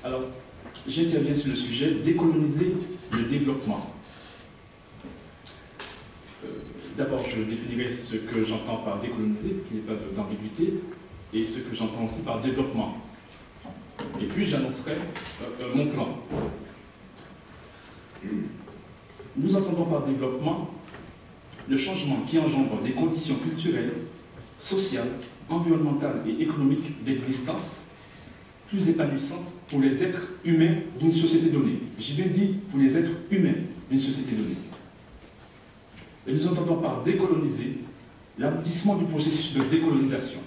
Alors, j'interviens sur le sujet décoloniser le développement. D'abord, je définirai ce que j'entends par décoloniser, qu'il n'y ait pas d'ambiguïté, et ce que j'entends aussi par développement. Et puis, j'annoncerai mon plan. Nous entendons par développement le changement qui engendre des conditions culturelles, sociales, environnementales et économiques d'existence plus épanouissantes pour les êtres humains d'une société donnée. J'ai bien dit pour les êtres humains d'une société donnée. Et nous entendons par décoloniser l'aboutissement du processus de décolonisation.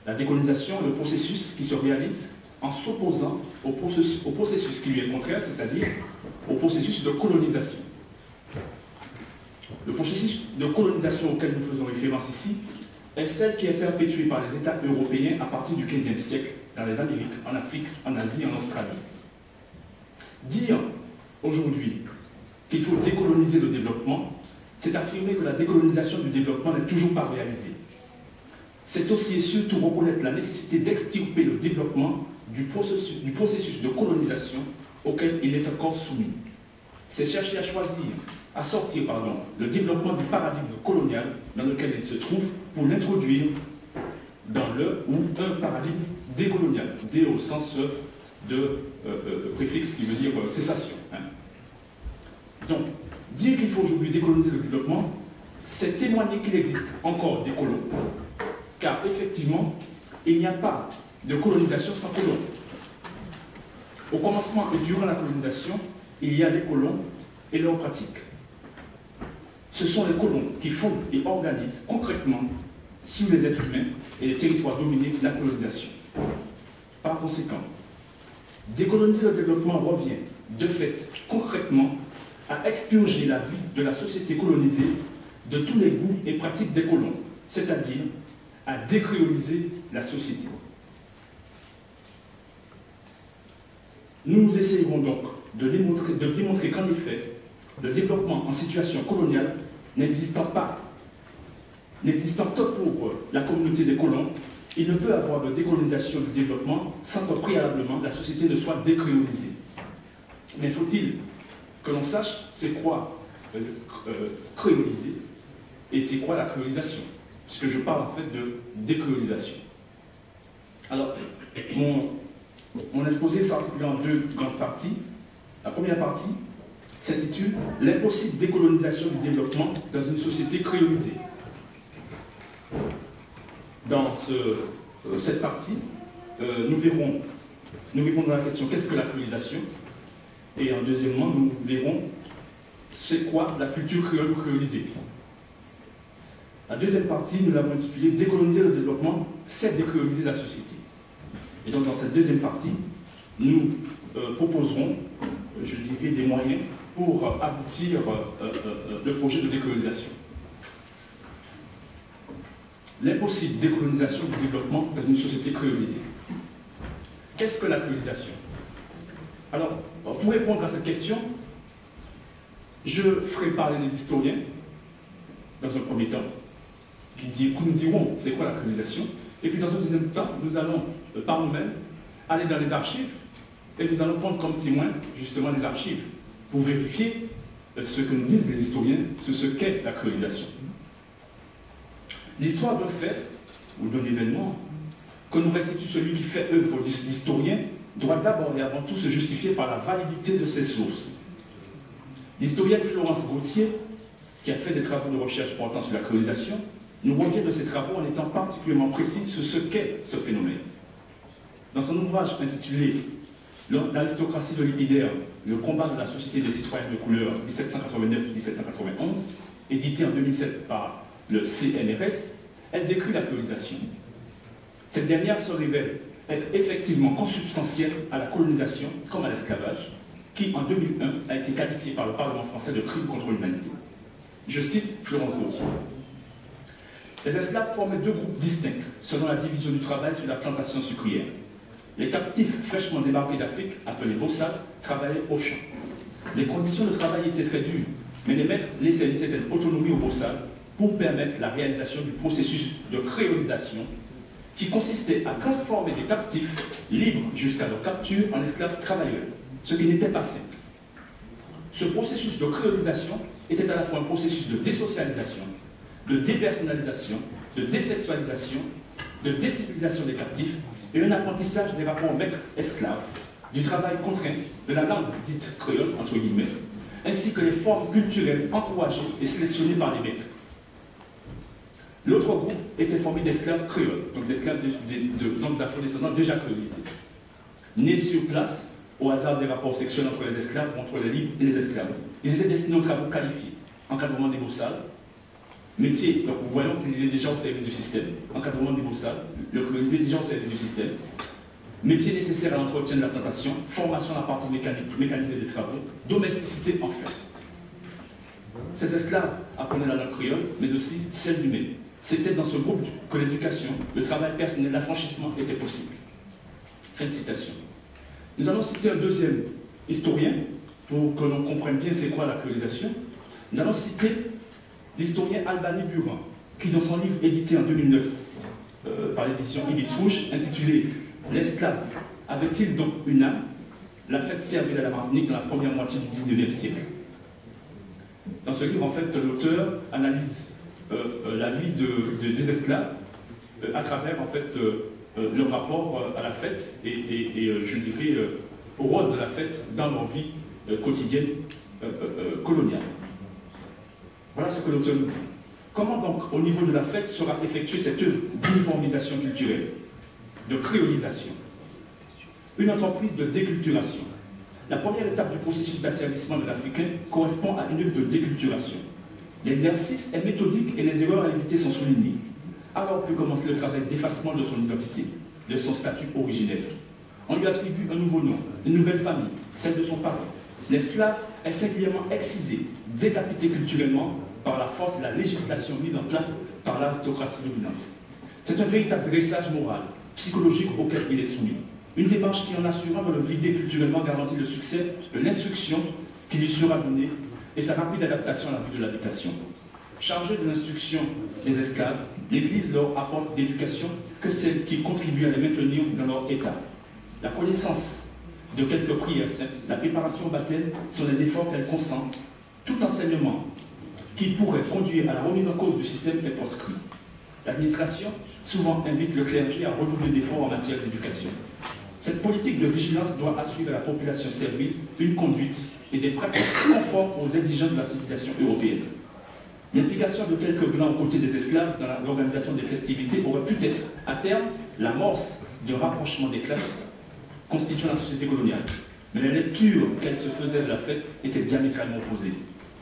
La décolonisation est le processus qui se réalise en s'opposant au processus qui lui est contraire, c'est-à-dire au processus de colonisation. Le processus de colonisation auquel nous faisons référence ici est celle qui est perpétuée par les États européens à partir du XVe siècle dans les Amériques, en Afrique, en Asie, en Australie. Dire aujourd'hui qu'il faut décoloniser le développement, c'est affirmer que la décolonisation du développement n'est toujours pas réalisée. C'est aussi et surtout reconnaître la nécessité d'extirper le développement du processus de colonisation auquel il est encore soumis. C'est chercher à sortir le développement du paradigme colonial dans lequel il se trouve pour l'introduire dans le ou un paradigme décolonial, dé au sens de préfixe qui veut dire cessation. Donc, dire qu'il faut aujourd'hui décoloniser le développement, c'est témoigner qu'il existe encore des colons, car effectivement, il n'y a pas de colonisation sans colons. Au commencement et durant la colonisation, il y a les colons et leurs pratiques. Ce sont les colons qui fondent et organisent concrètement sur les êtres humains et les territoires dominés de la colonisation. Par conséquent, décoloniser le développement revient, de fait, concrètement, à expurger la vie de la société colonisée de tous les goûts et pratiques des colons, c'est-à-dire à décréoliser la société. Nous essayerons donc de démontrer qu'en effet, le développement en situation coloniale n'existant que pour la communauté des colons, il ne peut avoir de décolonisation du développement sans que préalablement la société ne soit décréolisée. Mais faut-il que l'on sache c'est quoi créoliser et c'est quoi la créolisation, puisque je parle en fait de décréolisation. Alors, mon exposé s'articule en deux grandes parties. La première partie s'intitule « L'impossible décolonisation du développement dans une société créolisée ». Dans cette partie, nous répondrons à la question « Qu'est-ce que la créolisation ?» Et en deuxièmement, nous verrons c'est quoi la culture créole ou créolisée. La deuxième partie, nous l'avons intitulée « Décoloniser le développement, c'est décréoliser la société ». Et donc dans cette deuxième partie, nous proposerons, je dirais, des moyens pour aboutir le projet de décolonisation. L'impossible décolonisation du développement dans une société créolisée. Qu'est-ce que la créolisation? Alors, pour répondre à cette question, je ferai parler des historiens, dans un premier temps, qui nous diront c'est quoi la créolisation, et puis dans un deuxième temps, nous allons, par nous-mêmes, aller dans les archives, et nous allons prendre comme témoin, justement, les archives, pour vérifier ce que nous disent les historiens sur ce qu'est la créolisation. L'histoire d'un fait, ou d'un événement, que nous restitue celui qui fait œuvre d'historien, doit d'abord et avant tout se justifier par la validité de ses sources. L'historienne Florence Gauthier, qui a fait des travaux de recherche portant sur la créolisation, nous revient de ses travaux en étant particulièrement précise sur ce qu'est ce phénomène. Dans son ouvrage intitulé « L'aristocratie de l'épidaire, le combat de la société des citoyens de couleur 1789-1791 », édité en 2007 par le CNRS, elle décrit la créolisation. Cette dernière se révèle être effectivement consubstantielle à la colonisation comme à l'esclavage, qui en 2001 a été qualifié par le Parlement français de crime contre l'humanité. Je cite Florence Gauthier. Les esclaves formaient deux groupes distincts selon la division du travail sur la plantation sucrière. Les captifs fraîchement débarqués d'Afrique, appelés bossades, travaillaient au champ. Les conditions de travail étaient très dures, mais les maîtres laissaient une certaine autonomie aux bossades pour permettre la réalisation du processus de créolisation qui consistait à transformer des captifs libres jusqu'à leur capture en esclaves travailleurs, ce qui n'était pas simple. Ce processus de créolisation était à la fois un processus de désocialisation, de dépersonnalisation, de désexualisation, de décivilisation des captifs et un apprentissage des rapports maître-esclave, du travail contraint, de la langue dite créole, entre guillemets, ainsi que les formes culturelles encouragées et sélectionnées par les maîtres. L'autre groupe était formé d'esclaves créoles, donc d'esclaves de gens d'afro-descendants déjà créolisés, nés sur place au hasard des rapports sexuels entre les esclaves, entre les libres et les esclaves. Ils étaient destinés aux travaux qualifiés, encadrement des bourses-salles, métier, donc nous voyons qu'il est déjà au service du système, encadrement des bourses-salles, le créolisé est déjà au service du système, métier nécessaire à l'entretien de la plantation, formation à la partie mécanisée des travaux, domesticité enfin. Ces esclaves apprenaient la langue créole, mais aussi celle du maître. C'était dans ce groupe que l'éducation, le travail personnel, l'affranchissement étaient possibles. Fin de citation. Nous allons citer un deuxième historien pour que l'on comprenne bien c'est quoi la créolisation. Nous allons citer l'historien Albany Buran, qui dans son livre édité en 2009 par l'édition Ibis Rouge, intitulé « L'esclave avait-il donc une âme ?» La fête servile à la Martinique dans la première moitié du 19e siècle. Dans ce livre, en fait, l'auteur analyse la vie des esclaves à travers, en fait, leur rapport à la fête et je dirais, au rôle de la fête dans leur vie quotidienne coloniale. Voilà ce que l'auteur nous dit. Comment donc, au niveau de la fête, sera effectuée cette œuvre d'uniformisation culturelle, de créolisation? Une entreprise de déculturation. La première étape du processus d'asservissement de l'Africain correspond à une œuvre de déculturation. L'exercice est méthodique et les erreurs à éviter sont soulignées. Alors peut commencer le travail d'effacement de son identité, de son statut originel. On lui attribue un nouveau nom, une nouvelle famille, celle de son parent. L'esclave est singulièrement excisé, décapité culturellement par la force de la législation mise en place par l'aristocratie dominante. C'est un véritable dressage moral, psychologique auquel il est soumis. Une démarche qui, en assurant de le vider culturellement, garantit le succès de l'instruction qui lui sera donnée et sa rapide adaptation à la vie de l'habitation. Chargée de l'instruction des esclaves, l'Église leur apporte d'éducation que celle qui contribue à les maintenir dans leur état. La connaissance de quelques prières simples, la préparation au baptême sont les efforts qu'elle consent. Tout enseignement qui pourrait conduire à la remise en cause du système est proscrit. L'administration souvent invite le clergé à redoubler d'efforts en matière d'éducation. Cette politique de vigilance doit assurer à la population servile une conduite et des pratiques conformes aux exigences de la civilisation européenne. L'implication de quelques blancs aux côtés des esclaves dans l'organisation des festivités aurait pu être, à terme, l'amorce d'un rapprochement des classes constituant la société coloniale. Mais la lecture qu'elle se faisait de la fête était diamétralement opposée.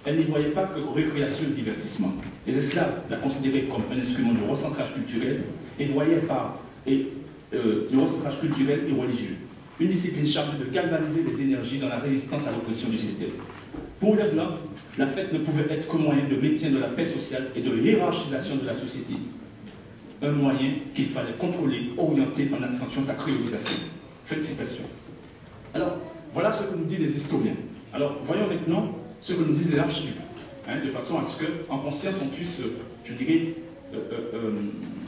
Elle n'y voyait pas que récréation et divertissement. Les esclaves la considéraient comme un instrument de recentrage culturel et voyaient le recentrage culturel et religieux. Une discipline chargée de galvaniser les énergies dans la résistance à l'oppression du système. Pour les Blancs, la fête ne pouvait être que moyen de maintien de la paix sociale et de hiérarchisation de la société. Un moyen qu'il fallait contrôler, orienter en accentuant sa créolisation. Fin de citation. Alors, voilà ce que nous disent les historiens. Alors, voyons maintenant ce que nous disent les archives, de façon à ce qu'en conscience, on puisse, je dirais,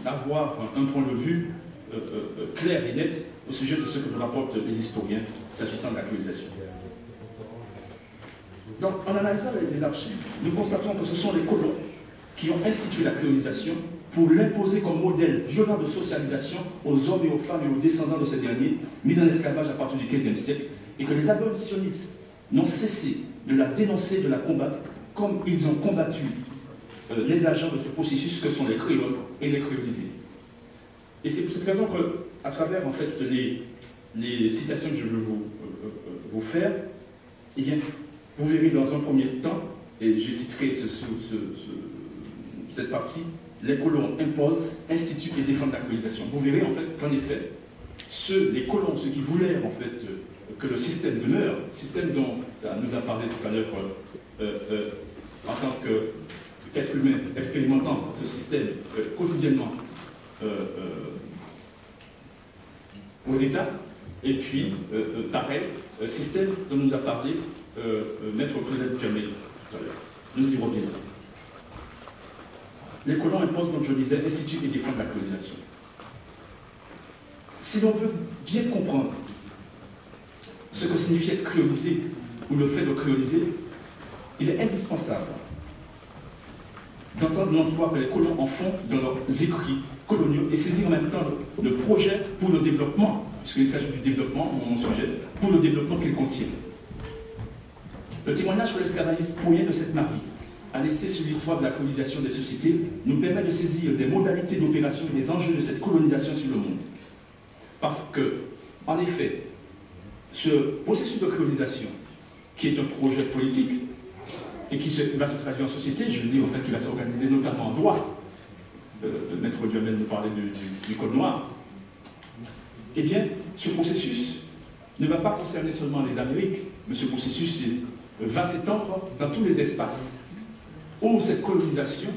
avoir un point de vue clair et net au sujet de ce que nous rapportent les historiens s'agissant de la créolisation. Donc, en analysant les archives, nous constatons que ce sont les colons qui ont institué la créolisation pour l'imposer comme modèle violent de socialisation aux hommes et aux femmes et aux descendants de ces derniers, mis en esclavage à partir du XVe siècle, et que les abolitionnistes n'ont cessé de la dénoncer, de la combattre, comme ils ont combattu les agents de ce processus que sont les créoles et les créolisés. Et c'est pour cette raison qu'à travers en fait, les citations que je veux vous faire, eh bien, vous verrez dans un premier temps, et j'ai titré cette partie, les colons imposent, instituent et défendent la colonisation. Vous verrez en fait qu'en effet, les colons, ceux qui voulaient en fait que le système demeure, système dont ça nous a parlé tout à l'heure en tant qu'être humain expérimentant ce système quotidiennement aux États, et puis pareil, système dont nous a parlé Maître Claudette Jamel tout à l'heure. Nous y reviendrons. Les colons imposent, donc je disais, instituent et défendent la colonisation. Si l'on veut bien comprendre ce que signifie être créolisé, ou le fait de créoliser, il est indispensable d'entendre l'emploi que les colons en font dans leurs écrits coloniaux et saisir en même temps le projet pour le développement, puisqu'il s'agit du développement, mon sujet, pour le développement qu'il contient. Le témoignage que l'esclavagiste Poyen de Sainte-Marie a laissé sur l'histoire de la colonisation des sociétés nous permet de saisir des modalités d'opération et des enjeux de cette colonisation sur le monde. Parce que, en effet, ce processus de colonisation, qui est un projet politique, et qui va se traduire en société, je veux dire en fait qu'il va s'organiser notamment en droit. Le maître Duhamel nous parlait du Code noir. Eh bien, ce processus ne va pas concerner seulement les Amériques, mais ce processus va s'étendre dans tous les espaces où cette colonisation,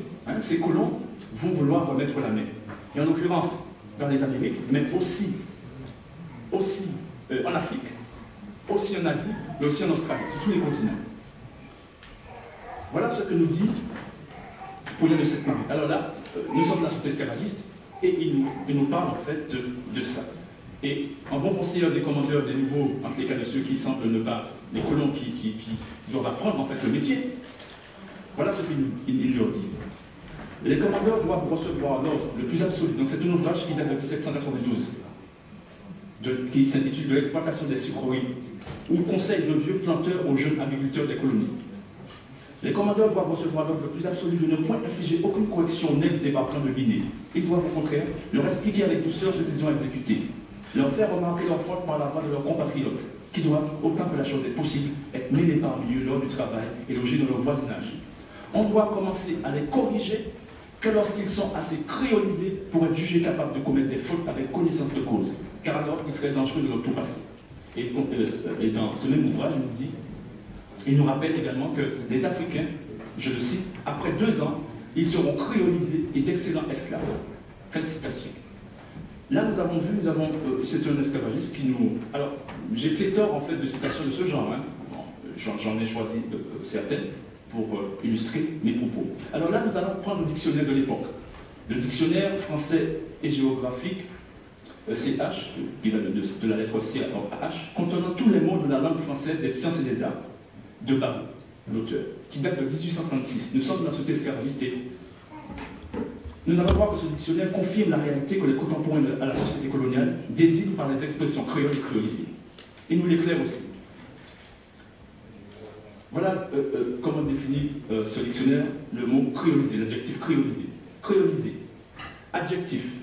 ces colons vont vouloir remettre la main. Et en l'occurrence, dans les Amériques, mais aussi en Afrique, aussi en Asie, mais aussi en Australie, sur tous les continents. Voilà ce que nous dit Poyen de Sainte-Marie. Alors là, nous sommes la société esclavagiste et il nous parle en fait de ça. Et en bon conseiller des commandeurs des nouveaux, entre les cas de ceux qui semblent ne pas, les colons qui doivent apprendre en fait le métier, voilà ce qu'il leur dit. Les commandeurs doivent recevoir l'ordre le plus absolu. Donc c'est un ouvrage qui date de 1792, qui s'intitule De l'exploitation des sucreries, ou conseil de vieux planteurs aux jeunes agriculteurs des colonies. Les commandeurs doivent recevoir l'ordre le plus absolu de ne point infliger aucune correction nette des départements de Guinée. Ils doivent au contraire leur expliquer avec douceur ce qu'ils ont exécuté, leur faire remarquer leur faute par la voix de leurs compatriotes, qui doivent, autant que la chose est possible, être mêlés parmi eux lors du travail et logés dans leur voisinage. On doit commencer à les corriger que lorsqu'ils sont assez créolisés pour être jugés capables de commettre des fautes avec connaissance de cause, car alors il serait dangereux de leur tout passer. Et dans ce même ouvrage, il nous dit, il nous rappelle également que les Africains, je le cite, après 2 ans, ils seront créolisés et d'excellents esclaves. Fin de citation. Là, nous avons vu, c'est un esclavagiste qui nous... Alors, j'ai pléthore en fait de citations de ce genre, bon, j'en ai choisi certaines pour illustrer mes propos. Alors là, nous allons prendre le dictionnaire de l'époque. Le dictionnaire français et géographique CH, qui va de la lettre C à H, contenant tous les mots de la langue française des sciences et des arts, de Babou, l'auteur, qui date de 1836. Nous sommes dans la société esclavagiste et nous allons voir que ce dictionnaire confirme la réalité que les contemporains à la société coloniale désignent par les expressions créoles et créolisées. Et nous l'éclaire aussi. Voilà comment définit ce dictionnaire le mot créolisé, l'adjectif créolisé. Créolisé, adjectif,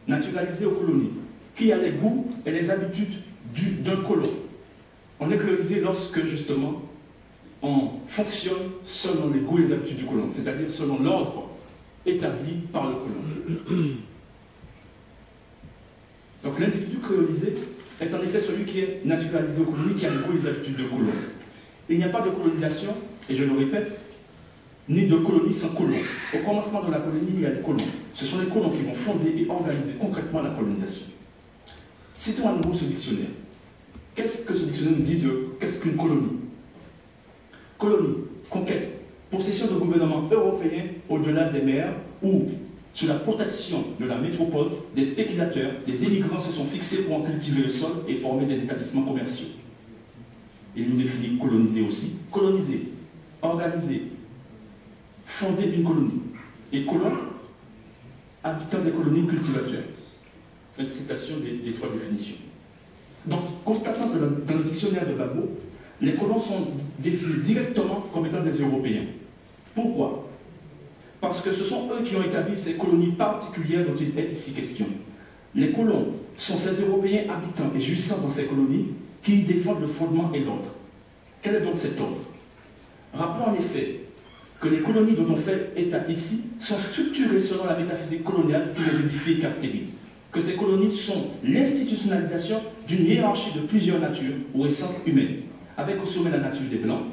naturalisé aux colonies, qui a les goûts et les habitudes d'un colon. On est créolisé lorsque, justement, on fonctionne selon les goûts et les habitudes du colon, c'est-à-dire selon l'ordre établi par le colon. Donc l'individu créolisé est en effet celui qui est naturalisé aux colonies, qui a les goûts et les habitudes de colon. Il n'y a pas de colonisation, et je le répète, ni de colonie sans colon. Au commencement de la colonie, il y a les colons. Ce sont les colons qui vont fonder et organiser concrètement la colonisation. Citons à nouveau ce dictionnaire. Qu'est-ce que ce dictionnaire nous dit de qu'est-ce qu'une colonie? Colonie, conquête, possession de gouvernements européens au-delà des mers où, sous la protection de la métropole, des spéculateurs, des immigrants se sont fixés pour en cultiver le sol et former des établissements commerciaux. Il nous définit coloniser aussi. Coloniser, organiser, fonder une colonie. Et colon, habitant des colonies, cultivateurs. Fin de citation des 3 définitions. Donc, constatant que dans le dictionnaire de Babou, les colons sont définis directement comme étant des Européens. Pourquoi? Parce que ce sont eux qui ont établi ces colonies particulières dont il est ici question. Les colons sont ces Européens habitants et jouissant dans ces colonies qui y défendent le fondement et l'ordre. Quel est donc cet ordre? Rappelons en effet que les colonies dont on fait état ici sont structurées selon la métaphysique coloniale qui les édifie et caractérise. Que ces colonies sont l'institutionnalisation d'une hiérarchie de plusieurs natures ou essences humaines, avec au sommet la nature des Blancs,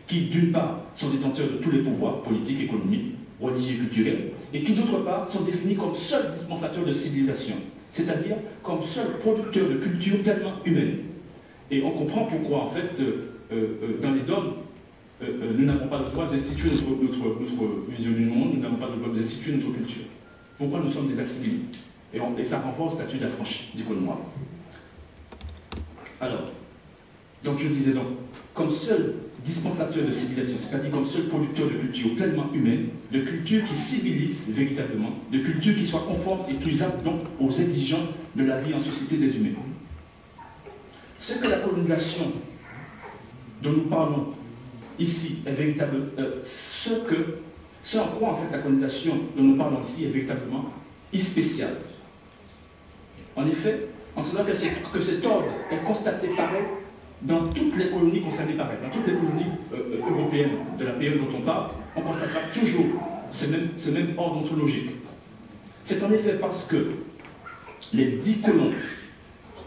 qui d'une part sont détenteurs de tous les pouvoirs politiques, économiques, religieux et culturels, et qui d'autre part sont définis comme seuls dispensateurs de civilisation, c'est-à-dire comme seuls producteurs de culture pleinement humaine. Et on comprend pourquoi, en fait, dans les dômes, nous n'avons pas le droit d'instituer notre vision du monde, nous n'avons pas le droit d'instituer notre culture. Pourquoi nous sommes des assimilés? Et ça renvoie au statut d'affranchi du colon noir. Alors, donc je disais donc, comme seul dispensateur de civilisation, c'est-à-dire comme seul producteur de culture pleinement humaine, de culture qui civilise véritablement, de culture qui soit conforme et plus apte donc aux exigences de la vie en société des humains. Ce que la colonisation dont nous parlons ici est véritable, ce en quoi en fait la colonisation dont nous parlons ici est véritablement spécial. En effet, en cela que cet ordre est constaté pareil dans toutes les colonies concernées par elle, dans toutes les colonies européennes de la période dont on parle, on constatera toujours ce même ordre ontologique. C'est en effet parce que les 10 colons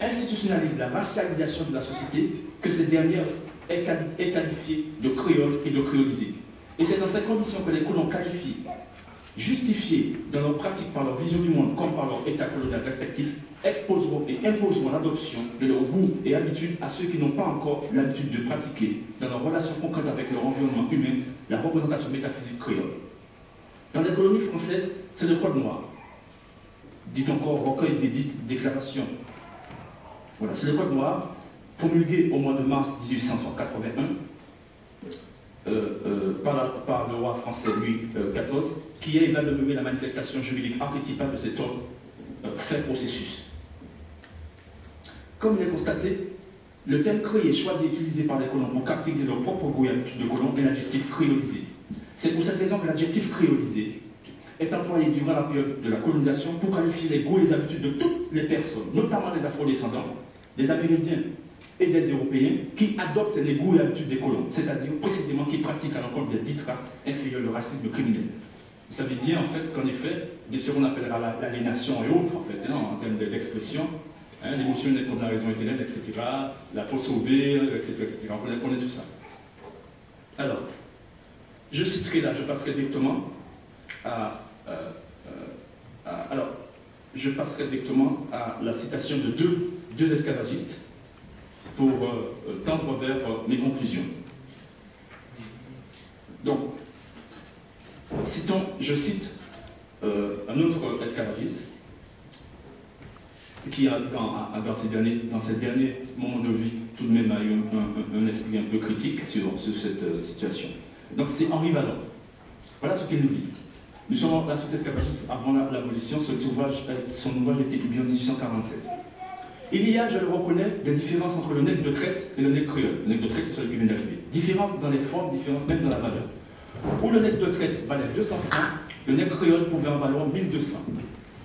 institutionnalisent la racialisation de la société que cette dernière est qualifiée de créole et de créolisée. Et c'est dans ces conditions que les colons qualifient, justifiés dans leur pratique par leur vision du monde comme par leur état colonial respectif, exposeront et imposeront l'adoption de leurs goûts et habitudes à ceux qui n'ont pas encore l'habitude de pratiquer, dans leur relation concrète avec leur environnement humain, la représentation métaphysique créole. Dans les colonies françaises, c'est le code noir, dit encore recueil d'édites, déclarations. Voilà, c'est le code noir, promulgué au mois de mars 1881 par le roi français Louis XIV, qui est va demeurer la manifestation juridique archétypale de cet ordre fait processus. Comme il est constaté, le thème créé, choisi et utilisé par les colons pour caractériser leur propre goût et habitude de colons est l'adjectif créolisé. C'est pour cette raison que l'adjectif créolisé est employé durant la période de la colonisation pour qualifier les goûts et les habitudes de toutes les personnes, notamment les afro-descendants, des Amérindiens et des Européens, qui adoptent les goûts et habitudes des colons, c'est-à-dire précisément qui pratiquent à l'encontre des dites races inférieures le racisme criminel. Vous savez bien en fait qu'en effet, bien sûr on appellera l'aliénation et autres en fait, hein, en termes d'expression, hein, l'émotion n'est comme la raison éternelle, etc., la peau sauvée, etc., etc. On connaît tout ça. Alors, je citerai là, je passerai directement à la citation de deux esclavagistes pour tendre vers mes conclusions. Donc, je cite un autre esclavagiste qui, dans ces derniers moments de vie, tout de même a eu un esprit un peu critique sur cette situation. Donc c'est Henri Vallon. Voilà ce qu'il nous dit. Nous sommes la société esclavagiste avant l'abolition. Son ouvrage a été publié en 1847. Il y a, je le reconnais, des différences entre le nègre de traite et le nègre créole. Le nègre de traite, c'est celui qui vient d'arriver. Différence dans les formes, différence même dans la valeur. Où le nègre de traite valait 200 francs, le nègre créole pouvait en valoir 1200.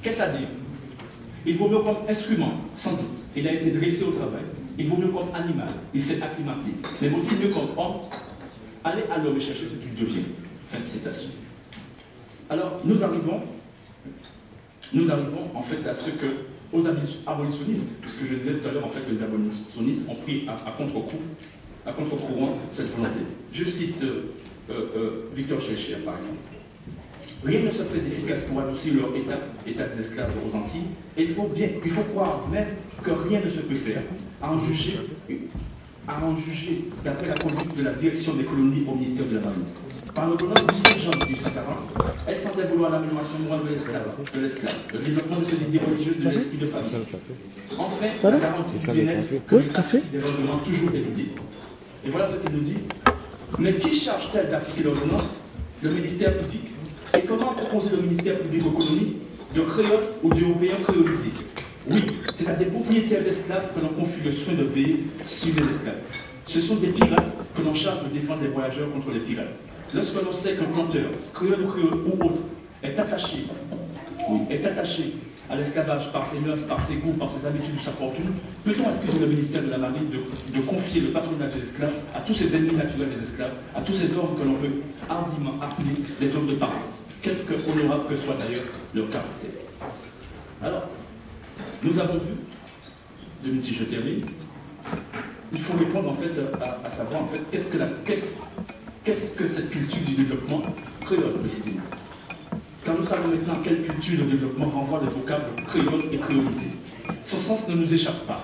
Qu'est-ce à dire? Il vaut mieux comme instrument, sans doute. Il a été dressé au travail. Il vaut mieux comme animal. Il s'est acclimaté. Mais vaut-il mieux comme homme? Allez à l'homme chercher ce qu'il devient. Fin de citation. Alors, nous arrivons en fait à ce que, aux abolitionnistes, puisque je disais tout à l'heure, en fait, que les abolitionnistes ont pris à contre-courant cette volonté. Je cite Victor Schœlcher, par exemple. Rien ne se fait d'efficace pour adoucir leur état des esclaves aux Antilles, et il faut croire même que rien ne se peut faire, à en juger d'après la conduite de la direction des colonies au ministère de la Marine. Par l'ordonnance du 5 janvier 1840, elle semblait vouloir l'amélioration morale de l'esclave, le développement de ses idées religieuses, de l'esprit de famille. Enfin, la garantie du bien-être que les règlements toujours hésité. Et voilà ce qu'il nous dit. Mais qui charge-t-elle d'appliquer l'ordonnance? Le ministère public. Et comment proposer le ministère public aux colonies de créoles ou d'européens créolisés? Oui, c'est à des propriétaires d'esclaves que l'on confie le soin de veiller sur les esclaves. Ce sont des pirates que l'on charge de défendre les voyageurs contre les pirates. Lorsque l'on sait qu'un planteur, créole ou autre, est attaché à l'esclavage par ses mœurs, par ses goûts, par ses habitudes ou sa fortune, peut-on excuser le ministère de la Marine de confier le patronage des esclaves à tous ces ennemis naturels des esclaves, à tous ces hommes que l'on peut hardiment appeler les hommes de parole, quelque honorable que soit d'ailleurs leur caractère? Alors, nous avons vu, je termine, il faut répondre en fait à savoir en fait qu'est-ce que cette culture du développement créole précisément. Quand nous savons maintenant quelle culture de développement renvoie les vocables créole et créolisé, son sens ne nous échappe pas.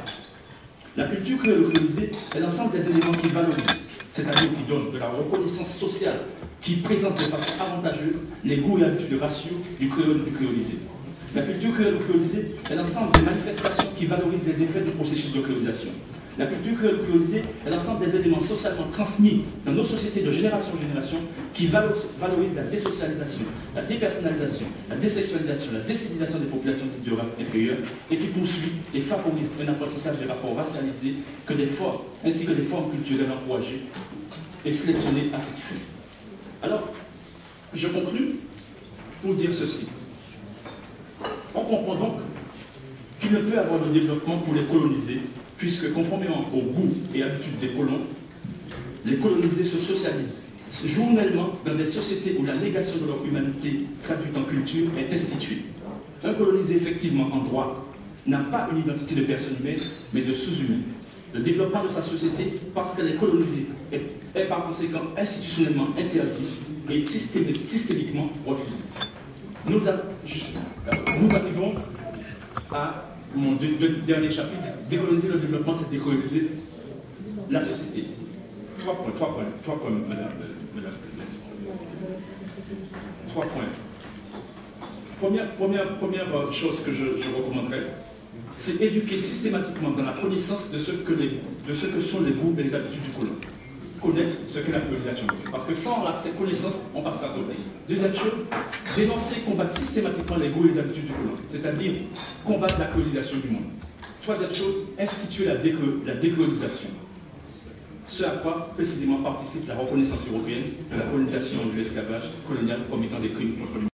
La culture créole-créolisée est l'ensemble des éléments qui valorisent, c'est-à-dire qui donnent de la reconnaissance sociale, qui présentent de façon avantageuse les goûts et habitudes raciaux du créole et du créolisé. La culture créole ou créolisée est l'ensemble des manifestations qui valorisent les effets du processus de créolisation. La culture créole ou créolisée est l'ensemble des éléments socialement transmis dans nos sociétés de génération en génération qui valorisent la désocialisation, la dépersonnalisation, la désexualisation, la décivilisation des populations dites de race inférieure et qui poursuit et favorise un apprentissage des rapports racialisés ainsi que des formes culturelles encouragées et sélectionnées à cette fin. Alors, je conclus pour dire ceci. On comprend donc qu'il ne peut y avoir de développement pour les colonisés, puisque conformément aux goûts et habitudes des colons, les colonisés se socialisent journellement dans des sociétés où la négation de leur humanité traduite en culture est instituée. Un colonisé effectivement en droit n'a pas une identité de personne humaine, mais de sous-humain. Le développement de sa société, parce qu'elle est colonisée, est par conséquent institutionnellement interdit et systémiquement refusé. Nous arrivons à mon dernier chapitre. Décoloniser le développement, c'est décoloniser la société. Trois points, madame. Trois points. Première chose que je recommanderais, c'est éduquer systématiquement dans la connaissance de ce que sont les goûts et les habitudes du colon. Connaître ce qu'est la colonisation. Parce que sans cette connaissance, on passera à côté. Deuxième chose, dénoncer et combattre systématiquement les goûts et les habitudes du colon, c'est-à-dire combattre la colonisation du monde. Troisième chose, instituer la décolonisation. Ce à quoi précisément participe la reconnaissance européenne de la colonisation de l'esclavage colonial comme étant des crimes contre l'humanité.